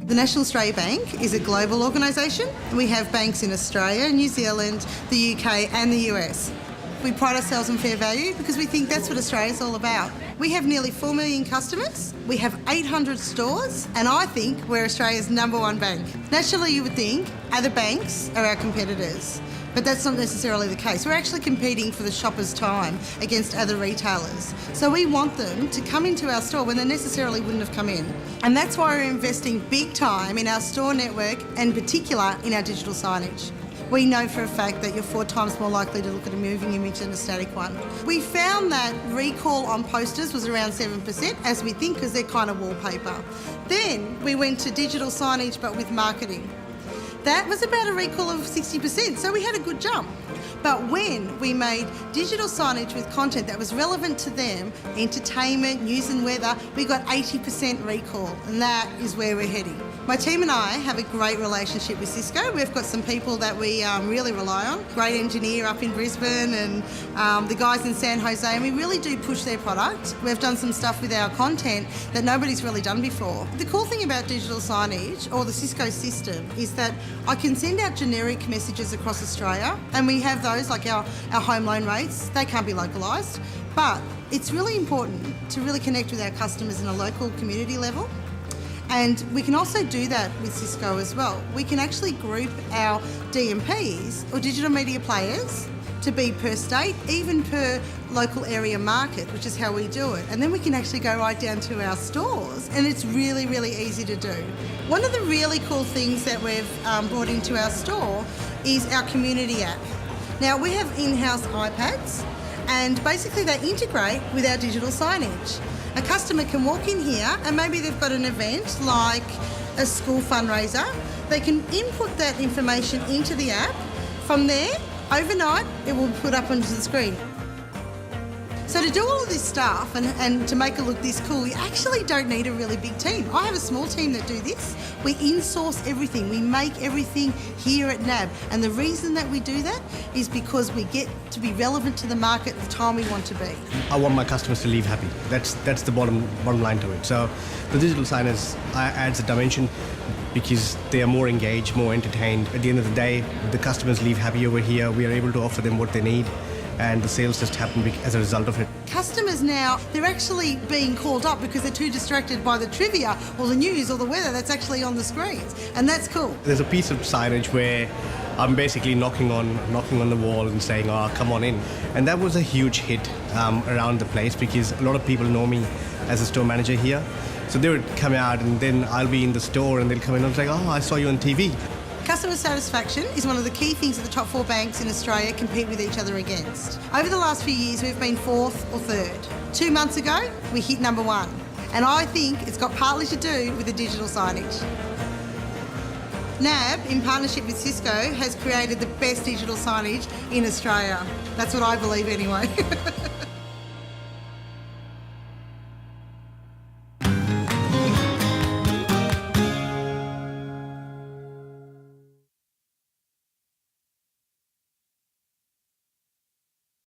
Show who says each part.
Speaker 1: The National Australia Bank is a global organisation. We have banks in Australia, New Zealand, the UK and the US. We pride ourselves on fair value because we think that's what Australia's all about. We have nearly 4 million customers, we have 800 stores, and I think we're Australia's #1 bank. Naturally, you would think other banks are our competitors, but that's not necessarily the case. We're actually competing for the shopper's time against other retailers. So we want them to come into our store when they necessarily wouldn't have come in. And that's why we're investing big time in our store network and in particular in our digital signage. We know for a fact that you're 4 times more likely to look at a moving image than a static one. We found that recall on posters was around 7%, as we think, because they're kind of wallpaper. Then we went to digital signage but with marketing. That was about a recall of 60%, so we had a good jump. But when we made digital signage with content that was relevant to them, entertainment, news and weather, we got 80% recall, and that is where we're heading. My team and I have a great relationship with Cisco. We've got some people that we really rely on. Great engineer up in Brisbane and the guys in San Jose, and we really do push their product. We've done some stuff with our content that nobody's really done before. The cool thing about digital signage, or the Cisco system, is that I can send out generic messages across Australia, and we have those like our home loan rates. They can't be localised, but it's really important to really connect with our customers in a local community level. And we can also do that with Cisco as well. We can actually group our DMPs, or digital media players, to be per state, even per local area market, which is how we do it. And then we can actually go right down to our stores, and it's really, really easy to do. One of the really cool things that we've brought into our store is our community app. Now, we have in-house iPads, and basically they integrate with our digital signage. A customer can walk in here and maybe they've got an event like a school fundraiser. They can input that information into the app. From there, overnight, it will put up onto the screen. So to do all of this stuff and to make it look this cool, you actually don't need a really big team. I have a small team that do this. We in-source everything. We make everything here at NAB. And the reason that we do that is because we get to be relevant to the market the time we want to be.
Speaker 2: I want my customers to leave happy. That's the bottom line to it. So the digital signage adds a dimension because they are more engaged, more entertained. At the end of the day, the customers leave happy over here. We are able to offer them what they need, and the sales just happen as a result of it.
Speaker 1: Customers now, they're actually being called up because they're too distracted by the trivia or the news or the weather that's actually on the screens, and that's cool.
Speaker 2: There's a piece of signage where I'm basically knocking on the wall and saying, "Oh, come on in," and that was a huge hit around the place because a lot of people know me as a store manager here. So they would come out, and then I'll be in the store, and they'll come in and say, "Oh, I saw you on TV."
Speaker 1: Customer satisfaction is one of the key things that the top 4 banks in Australia compete with each other against. Over the last few years, we've been 4th or 3rd. 2 months ago, we hit #1. And I think it's got partly to do with the digital signage. NAB, in partnership with Cisco, has created the best digital signage in Australia. That's what I believe anyway.